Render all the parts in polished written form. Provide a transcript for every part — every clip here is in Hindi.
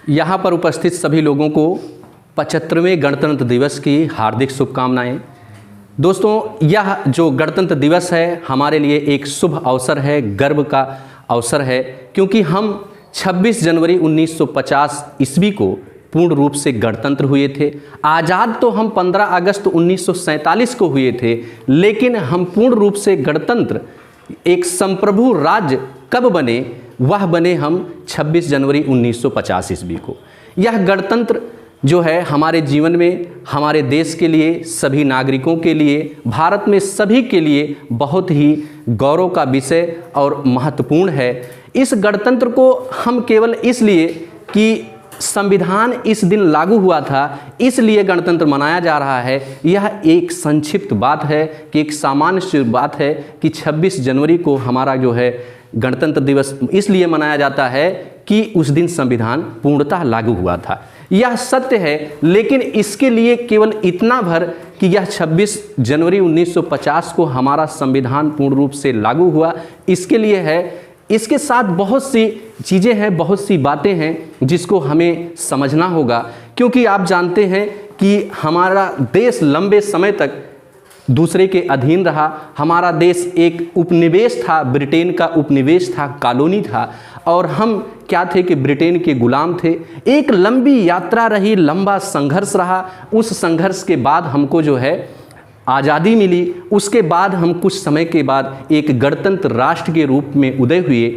यहाँ पर उपस्थित सभी लोगों को 75वें गणतंत्र दिवस की हार्दिक शुभकामनाएं। दोस्तों, यह जो गणतंत्र दिवस है हमारे लिए एक शुभ अवसर है, गर्व का अवसर है, क्योंकि हम 26 जनवरी 1950 ईस्वी को पूर्ण रूप से गणतंत्र हुए थे। आज़ाद तो हम 15 अगस्त 1947 को हुए थे, लेकिन हम पूर्ण रूप से गणतंत्र एक संप्रभु राज्य कब बने, वह बने हम 26 जनवरी 1950 ईस्वी को। यह गणतंत्र जो है हमारे जीवन में, हमारे देश के लिए, सभी नागरिकों के लिए, भारत में सभी के लिए बहुत ही गौरव का विषय और महत्वपूर्ण है। इस गणतंत्र को हम केवल इसलिए कि संविधान इस दिन लागू हुआ था, इसलिए गणतंत्र मनाया जा रहा है। यह एक संक्षिप्त बात है कि एक सामान्य सी बात है कि 26 जनवरी को हमारा जो है गणतंत्र दिवस इसलिए मनाया जाता है कि उस दिन संविधान पूर्णतः लागू हुआ था। यह सत्य है, लेकिन इसके लिए केवल इतना भर कि यह 26 जनवरी 1950 को हमारा संविधान पूर्ण रूप से लागू हुआ, इसके लिए है। इसके साथ बहुत सी चीज़ें हैं, बहुत सी बातें हैं जिसको हमें समझना होगा, क्योंकि आप जानते हैं कि हमारा देश लंबे समय तक दूसरे के अधीन रहा। हमारा देश एक उपनिवेश था, ब्रिटेन का उपनिवेश था, कॉलोनी था, और हम क्या थे कि ब्रिटेन के गुलाम थे। एक लंबी यात्रा रही, लंबा संघर्ष रहा। उस संघर्ष के बाद हमको जो है आज़ादी मिली। उसके बाद हम कुछ समय के बाद एक गणतंत्र राष्ट्र के रूप में उदय हुए।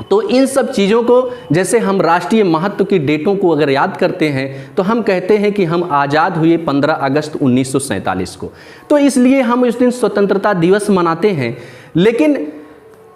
तो इन सब चीज़ों को, जैसे हम राष्ट्रीय महत्व की डेटों को अगर याद करते हैं तो हम कहते हैं कि हम आज़ाद हुए 15 अगस्त 1947 को, तो इसलिए हम उस दिन स्वतंत्रता दिवस मनाते हैं। लेकिन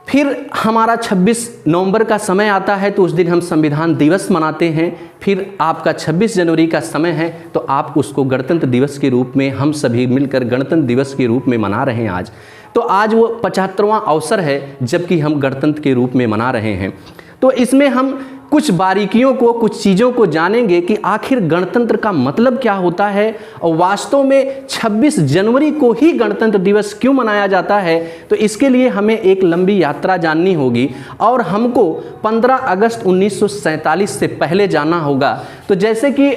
फिर हमारा 26 नवंबर का समय आता है तो उस दिन हम संविधान दिवस मनाते हैं। फिर आपका 26 जनवरी का समय है तो आप उसको गणतंत्र दिवस के रूप में, हम सभी मिलकर गणतंत्र दिवस के रूप में मना रहे हैं आज। तो आज वो 75वां अवसर है जबकि हम गणतंत्र के रूप में मना रहे हैं। तो इसमें हम कुछ बारीकियों को, कुछ चीज़ों को जानेंगे कि आखिर गणतंत्र का मतलब क्या होता है और वास्तव में 26 जनवरी को ही गणतंत्र दिवस क्यों मनाया जाता है। तो इसके लिए हमें एक लंबी यात्रा जाननी होगी और हमको 15 अगस्त 1947 से पहले जाना होगा। तो जैसे कि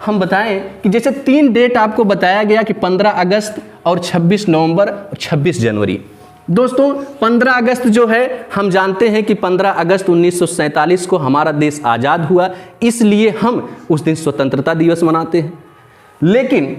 हम बताएं कि जैसे 3 डेट आपको बताया गया कि 15 अगस्त और 26 नवंबर और 26 जनवरी। दोस्तों, 15 अगस्त जो है हम जानते हैं कि 15 अगस्त 1947 को हमारा देश आज़ाद हुआ, इसलिए हम उस दिन स्वतंत्रता दिवस मनाते हैं। लेकिन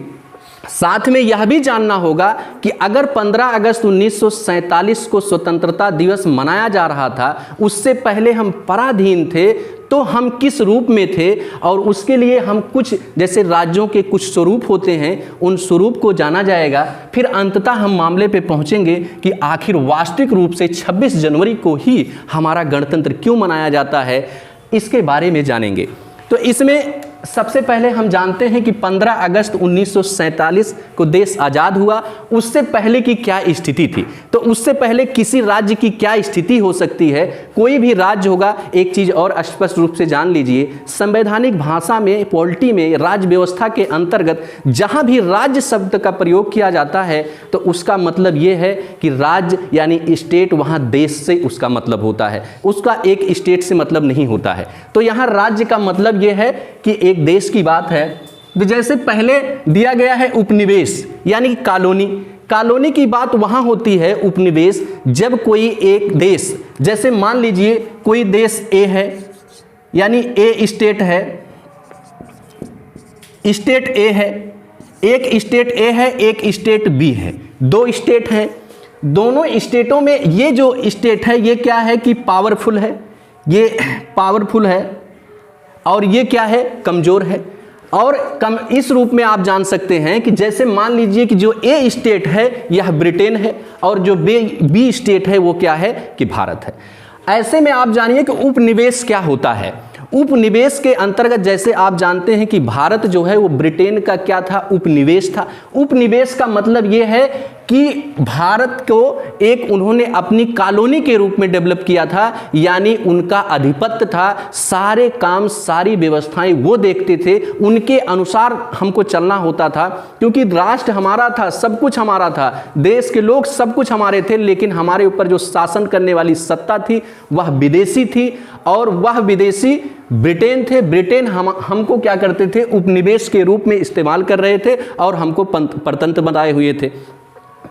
साथ में यह भी जानना होगा कि अगर 15 अगस्त 1947 को स्वतंत्रता दिवस मनाया जा रहा था, उससे पहले हम पराधीन थे, तो हम किस रूप में थे, और उसके लिए हम कुछ जैसे राज्यों के कुछ स्वरूप होते हैं, उन स्वरूप को जाना जाएगा। फिर अंततः हम मामले पे पहुंचेंगे कि आखिर वास्तविक रूप से 26 जनवरी को ही हमारा गणतंत्र क्यों मनाया जाता है, इसके बारे में जानेंगे। तो इसमें सबसे पहले हम जानते हैं कि 15 अगस्त 1947 को देश आज़ाद हुआ। उससे पहले की क्या स्थिति थी, तो उससे पहले किसी राज्य की क्या स्थिति हो सकती है। कोई भी राज्य होगा, एक चीज़ और स्पष्ट रूप से जान लीजिए, संवैधानिक भाषा में, पॉलिटी में, राज्य व्यवस्था के अंतर्गत जहाँ भी राज्य शब्द का प्रयोग किया जाता है तो उसका मतलब ये है कि राज्य यानी स्टेट, वहाँ देश से उसका मतलब होता है, उसका एक स्टेट से मतलब नहीं होता है। तो यहाँ राज्य का मतलब ये है कि एक देश की बात है। तो जैसे पहले दिया गया है उपनिवेश यानी कॉलोनी, कॉलोनी की बात वहां होती है, उपनिवेश जब कोई एक देश, जैसे मान लीजिए कोई देश ए है यानी ए स्टेट है, स्टेट ए है, एक स्टेट ए है, एक स्टेट बी है, 2 स्टेट हैं। दोनों स्टेटों में ये जो स्टेट है ये क्या है कि पावरफुल है, ये पावरफुल है, और ये क्या है, कमज़ोर है। और कम इस रूप में आप जान सकते हैं कि जैसे मान लीजिए कि जो ए स्टेट है यह ब्रिटेन है और जो बी स्टेट है वो क्या है कि भारत है। ऐसे में आप जानिए कि उपनिवेश क्या होता है। उपनिवेश के अंतर्गत जैसे आप जानते हैं कि भारत जो है वो ब्रिटेन का क्या था, उपनिवेश था। उपनिवेश का मतलब ये है कि भारत को एक उन्होंने अपनी कॉलोनी के रूप में डेवलप किया था, यानी उनका आधिपत्य था, सारे काम सारी व्यवस्थाएं वो देखते थे, उनके अनुसार हमको चलना होता था, क्योंकि राष्ट्र हमारा था, सब कुछ हमारा था, देश के लोग सब कुछ हमारे थे, लेकिन हमारे ऊपर जो शासन करने वाली सत्ता थी वह विदेशी थी, और वह विदेशी ब्रिटेन थे। ब्रिटेन हमको क्या करते थे, उपनिवेश के रूप में इस्तेमाल कर रहे थे और हमको परतंत्र बनाए हुए थे।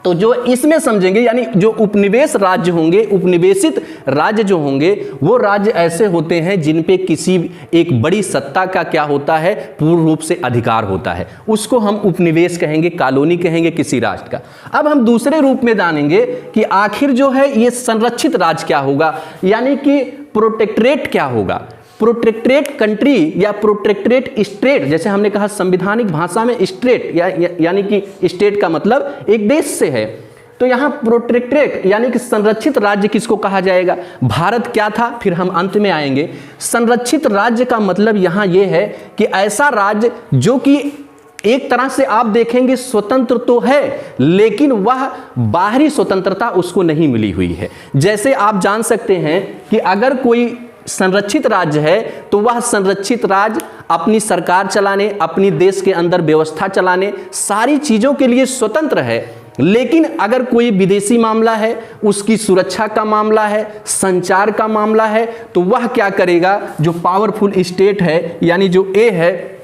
तो जो इसमें समझेंगे, यानी जो उपनिवेश राज्य होंगे, उपनिवेशित राज्य जो होंगे, वो राज्य ऐसे होते हैं जिन पे किसी एक बड़ी सत्ता का क्या होता है, पूर्ण रूप से अधिकार होता है, उसको हम उपनिवेश कहेंगे, कॉलोनी कहेंगे किसी राष्ट्र का। अब हम दूसरे रूप में जानेंगे कि आखिर जो है ये संरक्षित राज्य क्या होगा, यानी कि प्रोटेक्टरेट क्या होगा। प्रोटेक्टरेट कंट्री या प्रोटेक्टरेट स्टेट, जैसे हमने कहा संविधानिक भाषा में स्टेट यानी कि स्टेट का मतलब एक देश से है, तो यहाँ प्रोटेक्टरेट यानी कि संरक्षित राज्य किसको कहा जाएगा। भारत क्या था, फिर हम अंत में आएंगे। संरक्षित राज्य का मतलब यहाँ ये है कि ऐसा राज्य जो कि एक तरह से आप देखेंगे स्वतंत्र तो है, लेकिन वह बाहरी स्वतंत्रता उसको नहीं मिली हुई है। जैसे आप जान सकते हैं कि अगर कोई संरक्षित राज्य है तो वह संरक्षित राज्य अपनी सरकार चलाने, अपनी देश के अंदर व्यवस्था चलाने, सारी चीजों के लिए स्वतंत्र है। लेकिन अगर कोई विदेशी मामला है, उसकी सुरक्षा का मामला है, संचार का मामला है, तो वह क्या करेगा, जो पावरफुल स्टेट है यानी जो ए है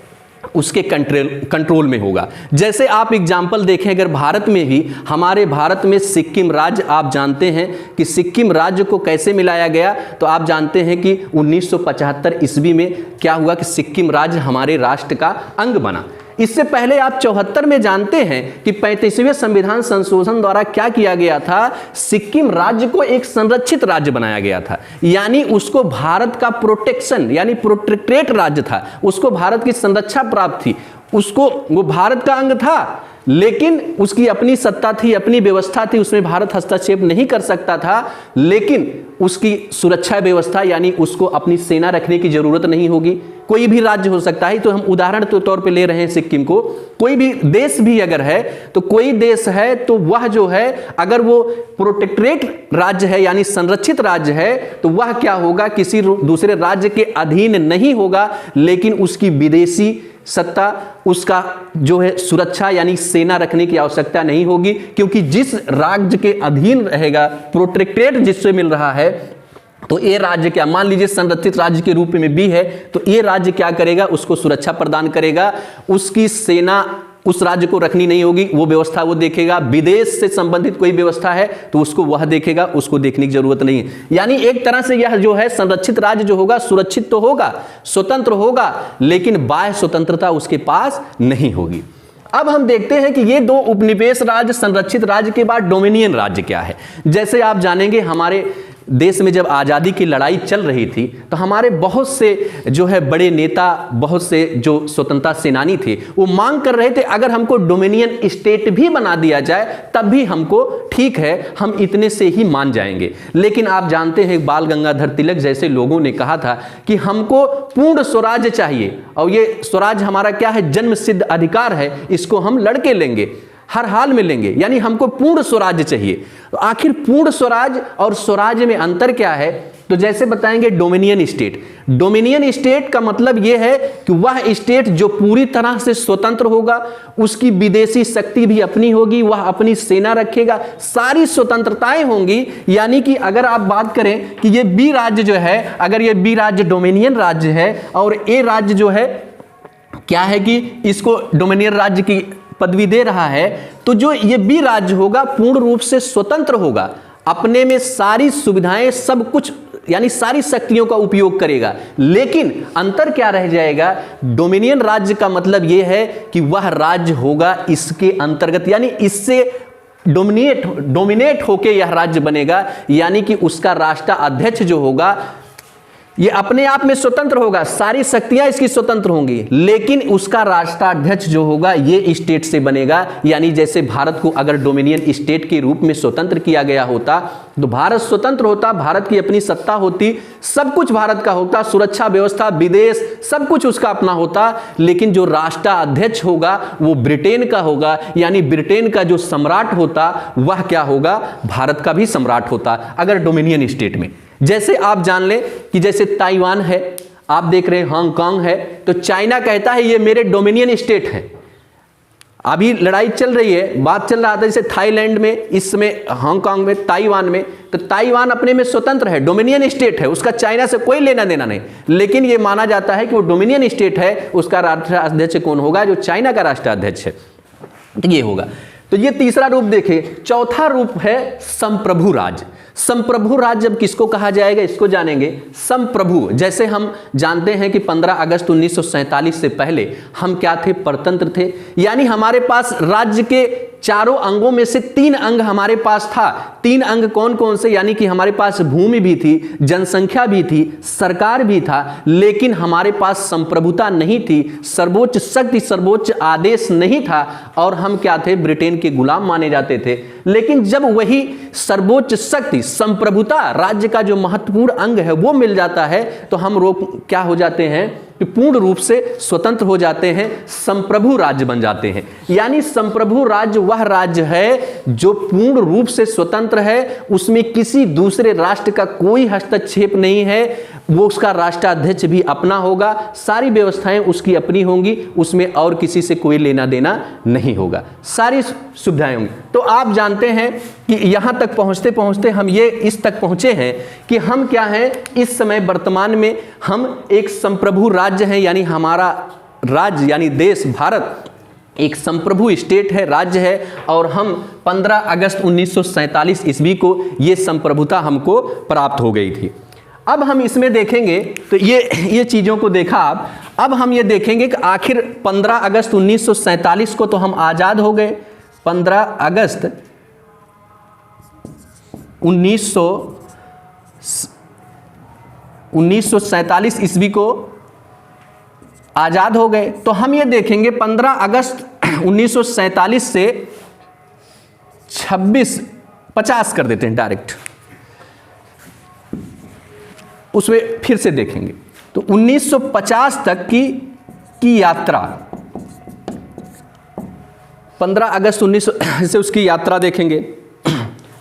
उसके कंट्रोल में होगा। जैसे आप एग्जाम्पल देखें, अगर भारत में ही, हमारे भारत में सिक्किम राज्य, आप जानते हैं कि सिक्किम राज्य को कैसे मिलाया गया, तो आप जानते हैं कि 1975 ईस्वी में क्या हुआ कि सिक्किम राज्य हमारे राष्ट्र का अंग बना। इससे पहले आप 74 में जानते हैं कि 35वें संविधान संशोधन द्वारा क्या किया गया था, सिक्किम राज्य को एक संरक्षित राज्य बनाया गया था, यानी उसको भारत का प्रोटेक्शन यानी प्रोटेक्टरेट राज्य था, उसको भारत की संरक्षा प्राप्त थी, उसको वो भारत का अंग था, लेकिन उसकी अपनी सत्ता थी, अपनी व्यवस्था थी, उसमें भारत हस्तक्षेप नहीं कर सकता था, लेकिन उसकी सुरक्षा व्यवस्था यानी उसको अपनी सेना रखने की जरूरत नहीं होगी। कोई भी राज्य हो सकता है, तो हम उदाहरण के तौर पे ले रहे हैं सिक्किम को। कोई भी देश भी अगर है, तो कोई देश है तो वह जो है, अगर वो प्रोटेक्टरेट राज्य है यानी संरक्षित राज्य है, तो वह क्या होगा, किसी दूसरे राज्य के अधीन नहीं होगा, लेकिन उसकी विदेशी सत्ता, उसका जो है सुरक्षा यानी सेना रखने की आवश्यकता नहीं होगी, क्योंकि जिस राज्य के अधीन रहेगा, प्रोटेक्टरेट जिससे मिल रहा है, तो ये राज्य क्या, मान लीजिए संरक्षित राज्य के रूप में भी है, तो ये राज्य क्या करेगा, उसको सुरक्षा प्रदान करेगा, उसकी सेना उस राज्य को रखनी नहीं होगी, वो व्यवस्था वो देखेगा। विदेश से संबंधित कोई व्यवस्था है तो उसको वह देखेगा, उसको देखने की जरूरत नहीं है। यानी एक तरह से यह जो है संरक्षित राज्य जो होगा, सुरक्षित तो होगा, स्वतंत्र होगा, लेकिन बाह्य स्वतंत्रता उसके पास नहीं होगी। अब हम देखते हैं कि ये दो उपनिवेश राज्य, संरक्षित राज्य के बाद डोमिनियन राज्य क्या है। जैसे आप जानेंगे, हमारे देश में जब आज़ादी की लड़ाई चल रही थी, तो हमारे बहुत से जो है बड़े नेता, बहुत से जो स्वतंत्रता सेनानी थे, वो मांग कर रहे थे अगर हमको डोमिनियन स्टेट भी बना दिया जाए तब भी हमको ठीक है, हम इतने से ही मान जाएंगे। लेकिन आप जानते हैं बाल गंगाधर तिलक जैसे लोगों ने कहा था कि हमको पूर्ण स्वराज्य चाहिए, और ये स्वराज्य हमारा क्या है, जन्म सिद्ध अधिकार है, इसको हम लड़के लेंगे, हर हाल में लेंगे, यानी हमको पूर्ण स्वराज्य चाहिए। तो आखिर पूर्ण स्वराज्य और स्वराज्य में अंतर क्या है, तो जैसे बताएंगे डोमिनियन स्टेट। डोमिनियन स्टेट का मतलब यह है कि वह स्टेट जो पूरी तरह से स्वतंत्र होगा, उसकी विदेशी शक्ति भी अपनी होगी, वह अपनी सेना रखेगा, सारी स्वतंत्रताएं होंगी। यानी कि अगर आप बात करें कि ये बी राज्य जो है, अगर ये बी राज्य डोमिनियन राज्य है और ए राज्य जो है क्या है कि इसको डोमिनियन राज्य की पदवी दे रहा है, तो जो ये बी राज्य होगा पूर्ण रूप से स्वतंत्र होगा, अपने में सारी सुविधाएं, सब कुछ यानी सारी शक्तियों का उपयोग करेगा। लेकिन अंतर क्या रह जाएगा, डोमिनियन राज्य का मतलब यह है कि वह राज्य होगा इसके अंतर्गत, यानी इससे डोमिनेट होके यह राज्य बनेगा, यानी कि उसका राष्ट्राध्यक्ष जो होगा ये अपने आप में स्वतंत्र होगा, सारी शक्तियां इसकी स्वतंत्र होंगी, लेकिन उसका राष्ट्राध्यक्ष जो होगा ये स्टेट से बनेगा। यानी जैसे भारत को अगर डोमिनियन स्टेट के रूप में स्वतंत्र किया गया होता तो भारत स्वतंत्र होता, भारत की अपनी सत्ता होती, सब कुछ भारत का होता, सुरक्षा व्यवस्था, विदेश, सब कुछ उसका अपना होता। लेकिन जो राष्ट्राध्यक्ष होगा वो ब्रिटेन का होगा, यानी ब्रिटेन का जो सम्राट होता वह क्या होगा, भारत का भी सम्राट होता अगर डोमिनियन स्टेट में। जैसे आप जान लें कि जैसे ताइवान है, आप देख रहे हैं हांगकांग है, तो चाइना कहता है ये मेरे डोमिनियन स्टेट है। अभी लड़ाई चल रही है, बात चल रहा था जैसे थाईलैंड में, इस समय हांगकांग में, ताइवान में, तो ताइवान अपने में स्वतंत्र है, डोमिनियन स्टेट है, उसका चाइना से कोई लेना देना नहीं, लेकिन यह माना जाता है कि वो डोमिनियन स्टेट है, उसका राष्ट्राध्यक्ष कौन होगा, जो चाइना का राष्ट्राध्यक्ष है, तो ये होगा। तो ये तीसरा रूप देखें। चौथा रूप है संप्रभु राज्य। संप्रभु राज्य अब किसको कहा जाएगा, इसको जानेंगे। संप्रभु, जैसे हम जानते हैं कि 15 अगस्त 1947 से पहले हम क्या थे, परतंत्र थे, यानी हमारे पास राज्य के चारों अंगों में से 3 अंग हमारे पास था। 3 अंग कौन कौन से, यानी कि हमारे पास भूमि भी थी, जनसंख्या भी थी, सरकार भी था, लेकिन हमारे पास संप्रभुता नहीं थी, सर्वोच्च शक्ति, सर्वोच्च आदेश नहीं था, और हम क्या थे, ब्रिटेन के गुलाम माने जाते थे। लेकिन जब वही सर्वोच्च शक्ति, संप्रभुता, राज्य का जो महत्वपूर्ण अंग है वो मिल जाता है, तो हम क्या हो जाते हैं कि पूर्ण रूप से स्वतंत्र हो जाते हैं, संप्रभु राज्य बन जाते हैं। यानी संप्रभु राज्य वह राज्य है जो पूर्ण रूप से स्वतंत्र है, उसमें किसी दूसरे राष्ट्र का कोई हस्तक्षेप नहीं है, वो उसका राष्ट्राध्यक्ष भी अपना होगा, सारी व्यवस्थाएं उसकी अपनी होंगी, उसमें और किसी से कोई लेना देना नहीं होगा, सारी सुविधाएं होंगी। तो आप जानते हैं कि यहां तक पहुंचते पहुंचते हम ये इस तक पहुंचे हैं कि हम क्या हैं, इस समय वर्तमान में हम एक संप्रभु राज्य हैं, यानी हमारा राज्य यानी देश भारत एक संप्रभु स्टेट है, राज्य है, और हम 15 अगस्त 1947 ईस्वी को ये संप्रभुता हमको प्राप्त हो गई थी। अब हम इसमें देखेंगे, तो ये चीज़ों को देखा आप, अब हम ये देखेंगे कि आखिर 15 अगस्त 1947 को तो हम आज़ाद हो गए, 15 अगस्त 1947 ईस्वी को आज़ाद हो गए। तो हम ये देखेंगे 15 अगस्त 1947 से 50 कर देते हैं डायरेक्ट, उसमें फिर से देखेंगे। तो 1950 तक की यात्रा, 15 अगस्त 1900 से उसकी यात्रा देखेंगे।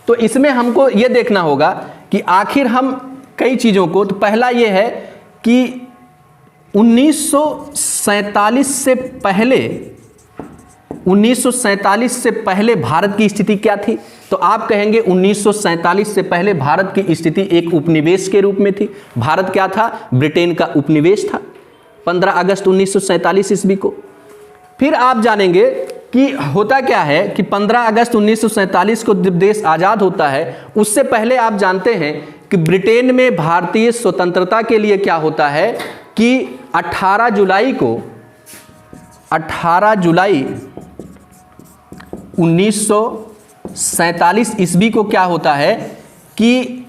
तो इसमें हमको यह देखना होगा कि आखिर हम कई चीज़ों को, तो पहला यह है कि 1947 से पहले भारत की स्थिति क्या थी। तो आप कहेंगे 1947 से पहले भारत की स्थिति एक उपनिवेश के रूप में थी। भारत क्या था, ब्रिटेन का उपनिवेश था 15 अगस्त 1947 ईस्वी को। फिर आप जानेंगे कि होता क्या है कि 15 अगस्त 1947 को जब देश आज़ाद होता है, उससे पहले आप जानते हैं कि ब्रिटेन में भारतीय स्वतंत्रता के लिए क्या होता है कि 18 जुलाई 1947 ईस्वी को क्या होता है कि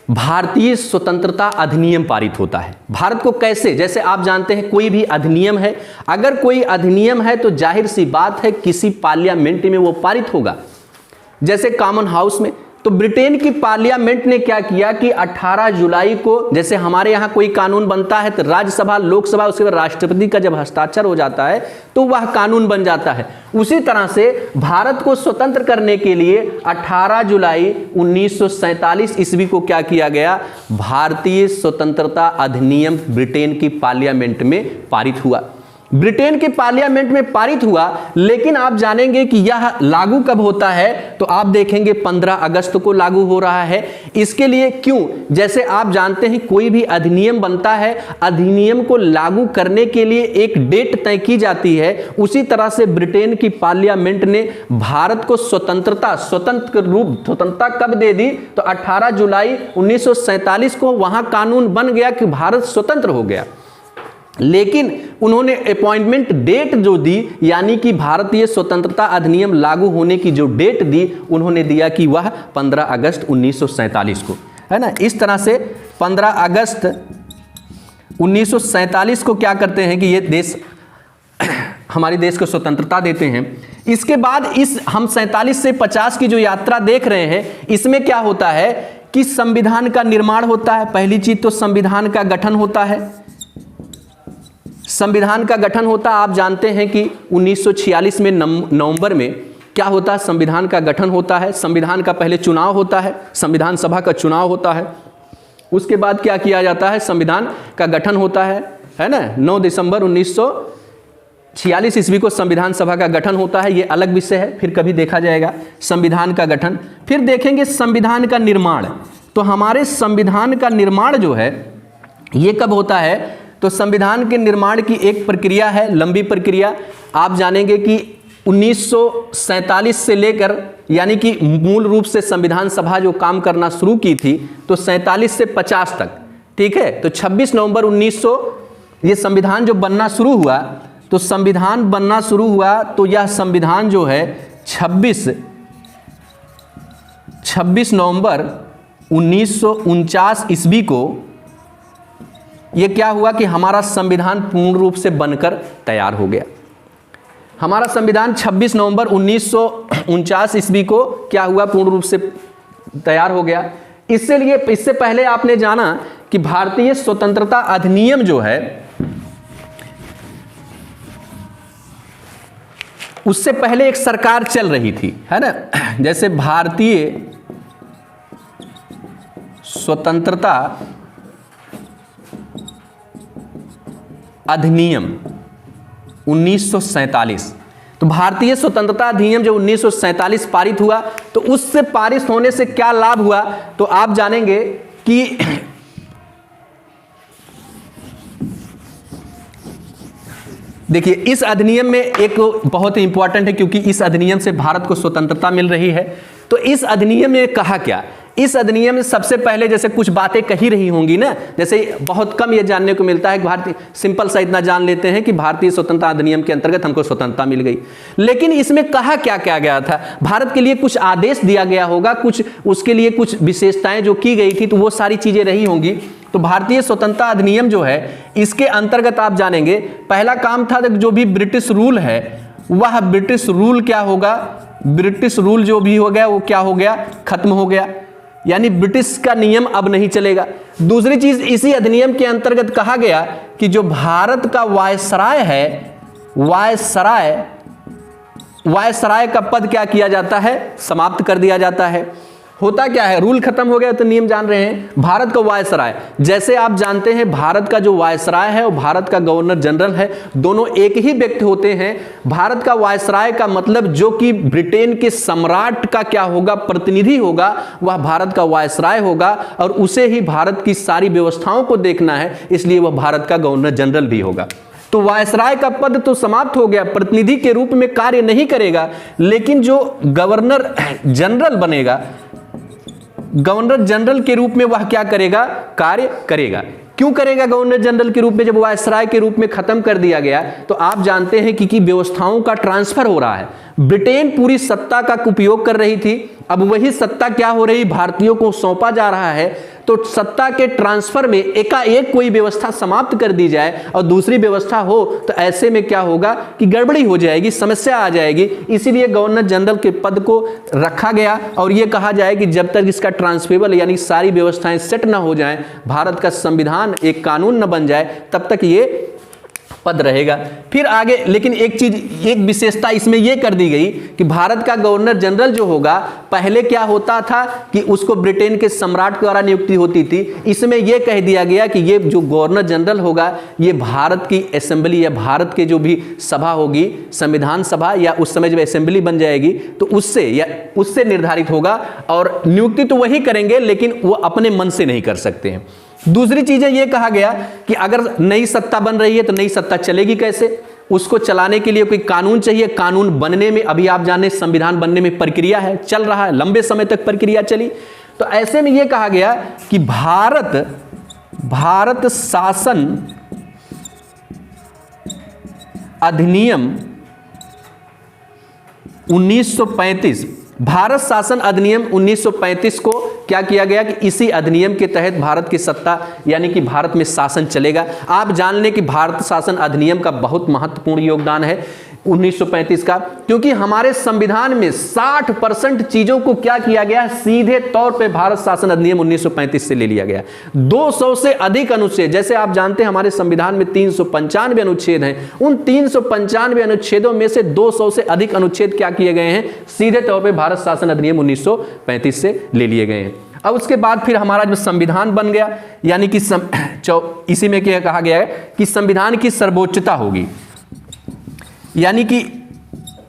भारतीय स्वतंत्रता अधिनियम पारित होता है। भारत को कैसे, जैसे आप जानते हैं कोई भी अधिनियम है, अगर कोई अधिनियम है तो जाहिर सी बात है किसी पार्लियामेंट में वो पारित होगा, जैसे कॉमन हाउस में। तो ब्रिटेन की पार्लियामेंट ने क्या किया कि 18 जुलाई को, जैसे हमारे यहाँ कोई कानून बनता है तो राज्यसभा, लोकसभा, उसके बाद राष्ट्रपति का जब हस्ताक्षर हो जाता है तो वह कानून बन जाता है। उसी तरह से भारत को स्वतंत्र करने के लिए 18 जुलाई 1947 ईस्वी को क्या किया गया, भारतीय स्वतंत्रता अधिनियम ब्रिटेन की पार्लियामेंट में पारित हुआ। ब्रिटेन की पार्लियामेंट में पारित हुआ, लेकिन आप जानेंगे कि यह लागू कब होता है, तो आप देखेंगे 15 अगस्त को लागू हो रहा है। इसके लिए क्यों, जैसे आप जानते हैं कोई भी अधिनियम बनता है, अधिनियम को लागू करने के लिए एक डेट तय की जाती है। उसी तरह से ब्रिटेन की पार्लियामेंट ने भारत को स्वतंत्रता कब दे दी, तो 18 जुलाई 1947 को वहां कानून बन गया कि भारत स्वतंत्र हो गया। लेकिन उन्होंने अपॉइंटमेंट डेट जो दी, यानी कि भारतीय स्वतंत्रता अधिनियम लागू होने की जो डेट दी, उन्होंने दिया कि वह 15 अगस्त 1947 को, है ना। इस तरह से 15 अगस्त 1947 को क्या करते हैं कि ये देश हमारे देश को स्वतंत्रता देते हैं। इसके बाद इस हम 47 से 50 की जो यात्रा देख रहे हैं, इसमें क्या होता है कि संविधान का निर्माण होता है। पहली चीज तो संविधान का गठन होता है। संविधान का गठन होता है, आप जानते हैं कि 1946 में नवंबर में क्या होता है, संविधान का गठन होता है। संविधान का पहले चुनाव होता है, संविधान सभा का चुनाव होता है। उसके बाद क्या किया जाता है, संविधान का गठन होता है ना। 9 दिसंबर 1946 ईस्वी को संविधान सभा का गठन होता है। ये अलग विषय है, फिर कभी देखा जाएगा संविधान का गठन। फिर देखेंगे संविधान का निर्माण। तो हमारे संविधान का निर्माण जो है ये कब होता है, तो संविधान के निर्माण की एक प्रक्रिया है, लंबी प्रक्रिया। आप जानेंगे कि 1947 से लेकर, यानी कि मूल रूप से संविधान सभा जो काम करना शुरू की थी, तो 47 से 50 तक, ठीक है। तो 26 नवंबर 1900 ये संविधान जो बनना शुरू हुआ, तो संविधान बनना शुरू हुआ, तो यह संविधान जो है 26 नवंबर 1949 ईस्वी को ये क्या हुआ कि हमारा संविधान पूर्ण रूप से बनकर तैयार हो गया। हमारा संविधान 26 नवंबर 1949 ईस्वी को क्या हुआ, पूर्ण रूप से तैयार हो गया। इससे पहले आपने जाना कि भारतीय स्वतंत्रता अधिनियम जो है, उससे पहले एक सरकार चल रही थी, है ना। जैसे भारतीय स्वतंत्रता अधिनियम 1947, तो भारतीय स्वतंत्रता अधिनियम जो 1947 पारित हुआ, तो उससे पारित होने से क्या लाभ हुआ, तो आप जानेंगे कि देखिए इस अधिनियम में एक बहुत ही इंपॉर्टेंट है, क्योंकि इस अधिनियम से भारत को स्वतंत्रता मिल रही है। तो इस अधिनियम ने कहा क्या, इस अधिनियम में सबसे पहले जैसे कुछ बातें कही रही होंगी ना, जैसे बहुत कम ये जानने को मिलता है कि भारतीय, सिंपल सा इतना जान लेते हैं कि भारतीय स्वतंत्रता अधिनियम के अंतर्गत हमको स्वतंत्रता मिल गई। लेकिन इसमें कहा क्या क्या गया था, भारत के लिए कुछ आदेश दिया गया होगा, कुछ उसके लिए कुछ विशेषताएं जो की गई थी, तो वो सारी चीजें रही होंगी। तो भारतीय स्वतंत्रता अधिनियम जो है, इसके अंतर्गत आप जानेंगे पहला काम था जो भी ब्रिटिश रूल है, वह ब्रिटिश रूल क्या होगा, ब्रिटिश रूल जो भी हो गया वो क्या हो गया, खत्म हो गया, यानी ब्रिटिश का नियम अब नहीं चलेगा। दूसरी चीज इसी अधिनियम के अंतर्गत कहा गया कि जो भारत का वायसराय है, वायसराय का पद क्या किया जाता है, समाप्त कर दिया जाता है। होता क्या है, रूल खत्म हो गया तो नियम जान रहे हैं। भारत का वायसराय, जैसे आप जानते हैं भारत का जो वायसराय है और भारत का गवर्नर जनरल है, दोनों एक ही व्यक्ति होते हैं। भारत का वायसराय का मतलब जो कि ब्रिटेन के सम्राट का क्या होगा, प्रतिनिधि होगा, वह भारत का वायसराय होगा, और उसे ही भारत की सारी व्यवस्थाओं को देखना है, इसलिए वह भारत का गवर्नर जनरल भी होगा। तो वायसराय का पद तो समाप्त हो गया, प्रतिनिधि के रूप में कार्य नहीं करेगा, लेकिन जो गवर्नर जनरल बनेगा, गवर्नर जनरल के रूप में वह क्या करेगा, कार्य करेगा। क्यों करेगा गवर्नर जनरल के रूप में, जब वायसराय के रूप में खत्म कर दिया गया? तो आप जानते हैं कि व्यवस्थाओं का ट्रांसफर हो रहा है। ब्रिटेन पूरी सत्ता का उपयोग कर रही थी, अब वही सत्ता क्या हो रही, भारतीयों को सौंपा जा रहा है। तो सत्ता के ट्रांसफर में एकाएक कोई व्यवस्था समाप्त कर दी जाए और दूसरी व्यवस्था हो, तो ऐसे में क्या होगा कि गड़बड़ी हो जाएगी, समस्या आ जाएगी। इसीलिए गवर्नर जनरल के पद को रखा गया और यह कहा जाए कि जब तक इसका ट्रांसफरेबल यानी सारी व्यवस्थाएं सेट ना हो जाएं, भारत का संविधान एक कानून न बन जाए, तब तक ये पद रहेगा। फिर आगे लेकिन एक चीज, एक विशेषता इसमें यह कर दी गई कि भारत का गवर्नर जनरल जो होगा, पहले क्या होता था कि उसको ब्रिटेन के सम्राट द्वारा नियुक्ति होती थी। इसमें यह कह दिया गया कि ये जो गवर्नर जनरल होगा, ये भारत की असेंबली या भारत के जो भी सभा होगी, संविधान सभा या उस समय जब असेंबली बन जाएगी, तो उससे निर्धारित होगा, और नियुक्ति तो वही करेंगे लेकिन वो अपने मन से नहीं कर सकते हैं। दूसरी चीजें यह कहा गया कि अगर नई सत्ता बन रही है तो नई सत्ता चलेगी कैसे, उसको चलाने के लिए कोई कानून चाहिए। कानून बनने में, अभी आप जाने संविधान बनने में प्रक्रिया है, चल रहा है, लंबे समय तक प्रक्रिया चली। तो ऐसे में यह कहा गया कि भारत शासन अधिनियम 1935 भारत शासन अधिनियम 1935 को क्या किया गया कि इसी अधिनियम के तहत भारत की सत्ता यानी कि भारत में शासन चलेगा। आप जान लें कि भारत शासन अधिनियम का बहुत महत्वपूर्ण योगदान है 1935 का, क्योंकि हमारे संविधान में 60% चीजों को क्या किया गया, सीधे तौर पे भारत शासन अधिनियम 1935 से ले लिया गया। 200 से अधिक अनुच्छेद, जैसे आप जानते हैं हमारे संविधान में 395 अनुच्छेद हैं, उन 395 अनुच्छेदों में से 200 से अधिक अनुच्छेद क्या किए गए हैं, सीधे तौर पे भारत शासन अधिनियम 1935 से ले लिए गए हैं। अब उसके बाद फिर हमारा जो संविधान बन गया, यानी कि इसी में क्या कहा गया है कि संविधान की सर्वोच्चता होगी, यानी कि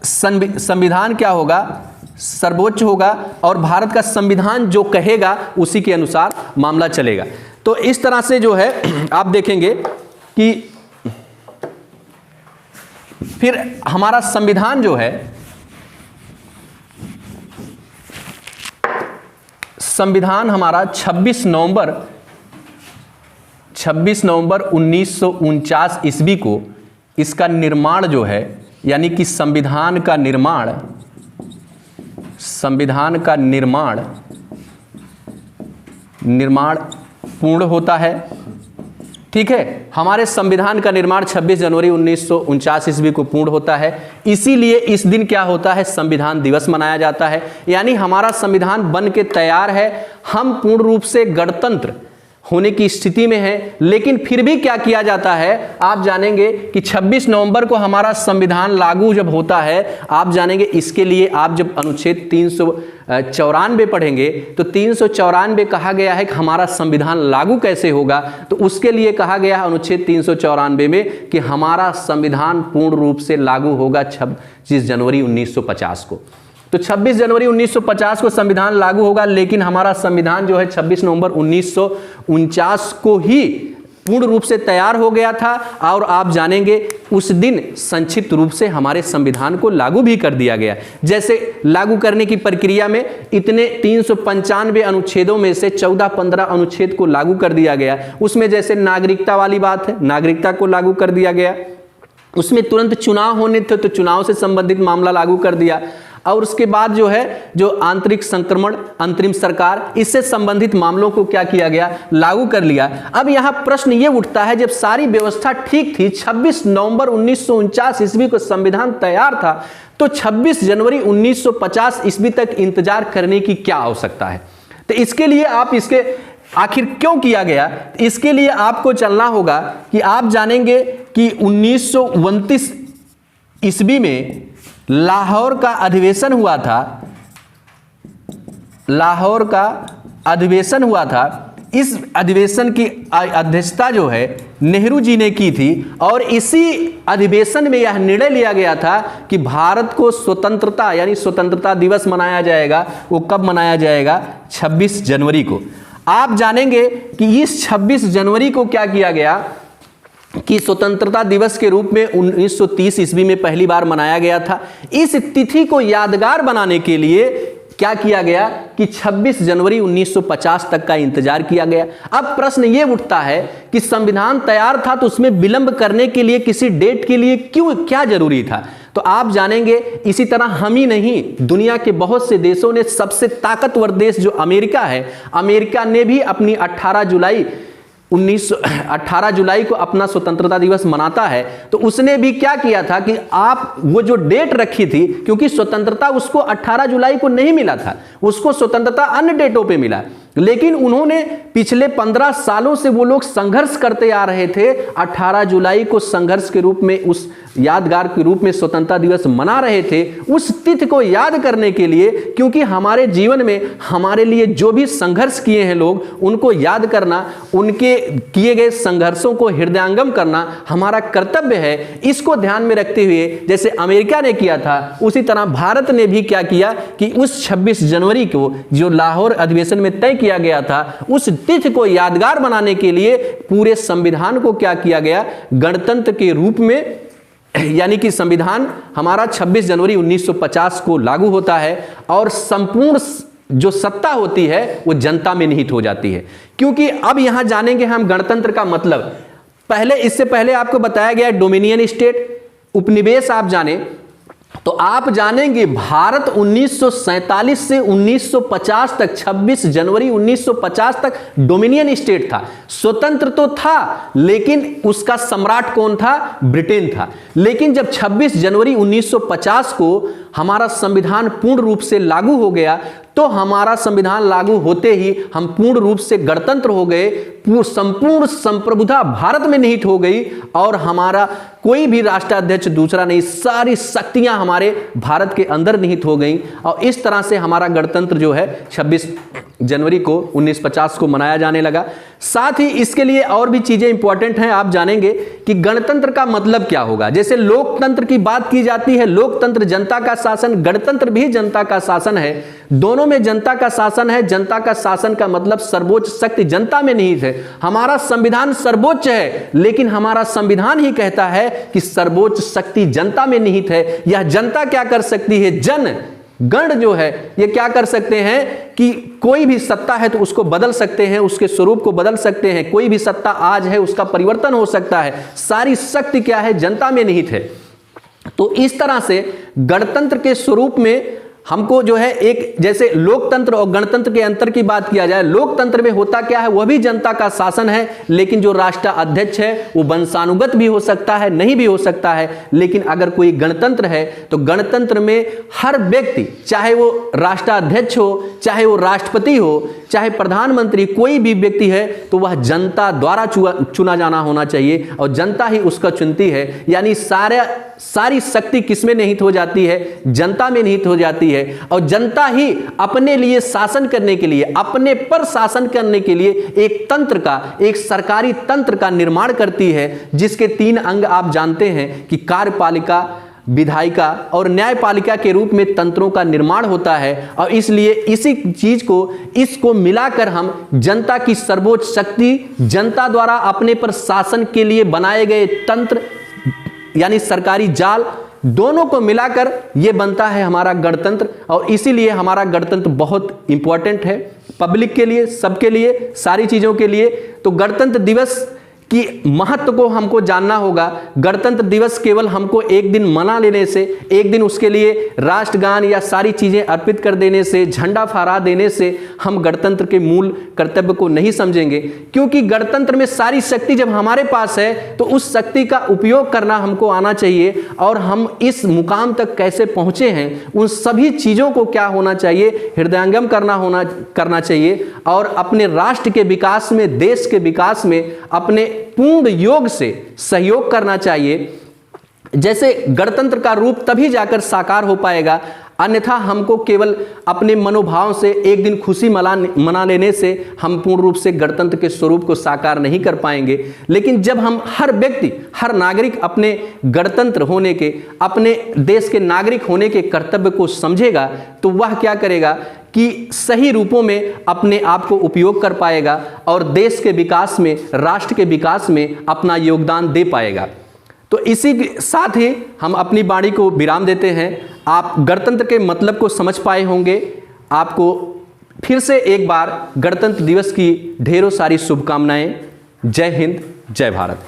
संविधान क्या होगा, सर्वोच्च होगा और भारत का संविधान जो कहेगा उसी के अनुसार मामला चलेगा। तो इस तरह से जो है आप देखेंगे कि फिर हमारा संविधान जो है, संविधान हमारा 26 नवंबर 1949 ईस्वी को इसका निर्माण जो है, यानी कि संविधान का निर्माण पूर्ण होता है। ठीक है, हमारे संविधान का निर्माण 26 जनवरी 1949 ईस्वी को पूर्ण होता है। इसीलिए इस दिन क्या होता है, संविधान दिवस मनाया जाता है। यानी हमारा संविधान बन के तैयार है, हम पूर्ण रूप से गणतंत्र होने की स्थिति में है, लेकिन फिर भी क्या किया जाता है, आप जानेंगे कि 26 नवंबर को हमारा संविधान लागू जब होता है, आप जानेंगे इसके लिए आप जब अनुच्छेद 394 पढ़ेंगे तो 394 कहा गया है कि हमारा संविधान लागू कैसे होगा, तो उसके लिए कहा गया है अनुच्छेद 394 में कि हमारा संविधान पूर्ण रूप से लागू होगा 26 जनवरी 1950 को। तो 26 जनवरी 1950 को संविधान लागू होगा, लेकिन हमारा संविधान जो है 26 नवंबर 1949 को ही पूर्ण रूप से तैयार हो गया था। और आप जानेंगे उस दिन संक्षिप्त रूप से हमारे संविधान को लागू भी कर दिया गया। जैसे लागू करने की प्रक्रिया में इतने 395 अनुच्छेदों में से 14-15 अनुच्छेद को लागू कर दिया गया। उसमें जैसे नागरिकता वाली बात है, नागरिकता को लागू कर दिया गया। उसमें तुरंत चुनाव होने थे तो चुनाव से संबंधित मामला लागू कर दिया। और उसके बाद जो है जो आंतरिक संक्रमण, अंतरिम सरकार, इससे संबंधित मामलों को क्या किया गया, लागू कर लिया। अब यहां प्रश्न ये उठता है, जब सारी व्यवस्था ठीक थी, 26 नवंबर 1949 ईस्वी को संविधान तैयार था, तो 26 जनवरी 1950 ईस्वी तक इंतजार करने की क्या आवश्यकता है। तो इसके लिए आप इसके आखिर क्यों किया गया, इसके लिए आपको चलना होगा कि आप जानेंगे कि 1929 ईस्वी में लाहौर का अधिवेशन हुआ था। लाहौर का अधिवेशन हुआ था। इस अधिवेशन की अध्यक्षता जो है नेहरू जी ने की थी, और इसी अधिवेशन में यह निर्णय लिया गया था कि भारत को स्वतंत्रता यानी स्वतंत्रता दिवस मनाया जाएगा। वो कब मनाया जाएगा, 26 जनवरी को। आप जानेंगे कि इस 26 जनवरी को क्या किया गया कि स्वतंत्रता दिवस के रूप में 1930 ईस्वी में पहली बार मनाया गया था। इस तिथि को यादगार बनाने के लिए क्या किया गया कि 26 जनवरी 1950 तक का इंतजार किया गया। अब प्रश्न ये उठता है कि संविधान तैयार था तो उसमें विलंब करने के लिए किसी डेट के लिए क्यों, क्या जरूरी था। तो आप जानेंगे इसी तरह हम ही नहीं, दुनिया के बहुत से देशों ने, सबसे ताकतवर देश जो अमेरिका है, अमेरिका ने भी अपनी 18 जुलाई को अपना स्वतंत्रता दिवस मनाता है। तो उसने भी क्या किया था कि आप वो जो डेट रखी थी, क्योंकि स्वतंत्रता उसको 18 जुलाई को नहीं मिला था, उसको स्वतंत्रता अन्य डेटों पे मिला, लेकिन उन्होंने पिछले 15 सालों से वो लोग संघर्ष करते आ रहे थे। 18 जुलाई को संघर्ष के रूप में, उस यादगार के रूप में स्वतंत्रता दिवस मना रहे थे, उस तिथि को याद करने के लिए, क्योंकि हमारे जीवन में हमारे लिए जो भी संघर्ष किए हैं लोग, उनको याद करना, उनके किए गए संघर्षों को हृदयंगम करना हमारा कर्तव्य है। इसको ध्यान में रखते हुए जैसे अमेरिका ने किया था, उसी तरह भारत ने भी क्या किया कि उस 26 जनवरी को जो लाहौर अधिवेशन में तय किया गया था, उस तिथि को यादगार बनाने के लिए पूरे संविधान को क्या किया गया, गणतंत्र के रूप में, यानी कि संविधान हमारा 26 जनवरी 1950 को लागू होता है और संपूर्ण जो सत्ता होती है वो जनता में निहित हो जाती है। क्योंकि अब यहां जानेंगे हम गणतंत्र का मतलब। पहले, इससे पहले आपको बताया गया डोमिनियन स्टेट, उपनिवेश आप जाने, तो आप जानेंगे भारत 1947 से 1950 तक, 26 जनवरी 1950 तक डोमिनियन स्टेट था। स्वतंत्र तो था, लेकिन उसका सम्राट कौन था? ब्रिटेन था। लेकिन जब 26 जनवरी 1950 को हमारा संविधान पूर्ण रूप से लागू हो गया, तो हमारा संविधान लागू होते ही हम पूर्ण रूप से गणतंत्र हो गए, संपूर्ण संप्रभुता भारत में निहित हो गई और हमारा कोई भी राष्ट्राध्यक्ष दूसरा नहीं, सारी शक्तियां हमारे भारत के अंदर निहित हो गई। और इस तरह से हमारा गणतंत्र जो है 26 जनवरी को 1950 को मनाया जाने लगा। साथ ही इसके लिए और भी चीजें इंपॉर्टेंट हैं। आप जानेंगे कि गणतंत्र का मतलब क्या होगा। जैसे लोकतंत्र की बात की जाती है, लोकतंत्र जनता का शासन, गणतंत्र भी जनता का शासन है, दोनों में जनता का शासन है। जनता का शासन का मतलब सर्वोच्च शक्ति जनता में निहित है। हमारा संविधान सर्वोच्च है, लेकिन हमारा संविधान ही कहता है कि सर्वोच्च शक्ति जनता में निहित है। यह जनता क्या कर सकती है? गण जो है ये क्या कर सकते हैं कि कोई भी सत्ता है तो उसको बदल सकते हैं, उसके स्वरूप को बदल सकते हैं। कोई भी सत्ता आज है, उसका परिवर्तन हो सकता है। सारी शक्ति क्या है? जनता में निहित है। तो इस तरह से गणतंत्र के स्वरूप में हमको जो है एक, जैसे लोकतंत्र और गणतंत्र के अंतर की बात किया जाए, लोकतंत्र में होता क्या है? वह भी जनता का शासन है, लेकिन जो राष्ट्राध्यक्ष है वो वंशानुगत भी हो सकता है, नहीं भी हो सकता है। लेकिन अगर कोई गणतंत्र है तो गणतंत्र में हर व्यक्ति, चाहे वो राष्ट्राध्यक्ष हो, चाहे वो राष्ट्रपति हो, चाहे प्रधानमंत्री, कोई भी व्यक्ति है तो वह जनता द्वारा चुना जाना होना चाहिए और जनता ही उसका चुनती है। यानी सारी शक्ति किसमें निहित हो जाती है? जनता में निहित हो जाती है। और जनता ही अपने लिए शासन करने के लिए, अपने पर शासन करने के लिए एक तंत्र का, एक सरकारी तंत्र का निर्माण करती है, जिसके 3 अंग आप जानते हैं कि कार्यपालिका, विधायिका और न्यायपालिका के रूप में तंत्रों का निर्माण होता है। और इसलिए इसी चीज को, इसको मिलाकर हम जनता की सर्वोच्च शक्ति, जनता द्वारा अपने पर शासन के लिए बनाए गए तंत्र यानी सरकारी जाल, दोनों को मिलाकर यह बनता है हमारा गणतंत्र। और इसीलिए हमारा गणतंत्र बहुत इंपॉर्टेंट है, पब्लिक के लिए, सबके लिए, सारी चीजों के लिए। तो गणतंत्र दिवस कि महत्व को हमको जानना होगा। गणतंत्र दिवस केवल हमको एक दिन मना लेने से, एक दिन उसके लिए राष्ट्रगान या सारी चीजें अर्पित कर देने से, झंडा फहरा देने से हम गणतंत्र के मूल कर्तव्य को नहीं समझेंगे। क्योंकि गणतंत्र में सारी शक्ति जब हमारे पास है तो उस शक्ति का उपयोग करना हमको आना चाहिए। और हम इस मुकाम तक कैसे पहुंचे हैं, उन सभी चीजों को क्या होना चाहिए? हृदयंगम करना चाहिए और अपने राष्ट्र के विकास में, देश के विकास में अपने पूर्ण योग से सहयोग करना चाहिए। जैसे गणतंत्र का रूप तभी जाकर साकार हो पाएगा, अन्यथा हमको केवल अपने मनोभाव से एक दिन खुशी मना लेने से हम पूर्ण रूप से गणतंत्र के स्वरूप को साकार नहीं कर पाएंगे। लेकिन जब हम हर व्यक्ति, हर नागरिक अपने गणतंत्र होने के, अपने देश के नागरिक होने के कर्तव्य को समझेगा, तो वह क्या करेगा कि सही रूपों में अपने आप को उपयोग कर पाएगा और देश के विकास में, राष्ट्र के विकास में अपना योगदान दे पाएगा। तो इसी के साथ ही हम अपनी वाणी को विराम देते हैं। आप गणतंत्र के मतलब को समझ पाए होंगे। आपको फिर से एक बार गणतंत्र दिवस की ढेरों सारी शुभकामनाएं। जय हिंद, जय भारत।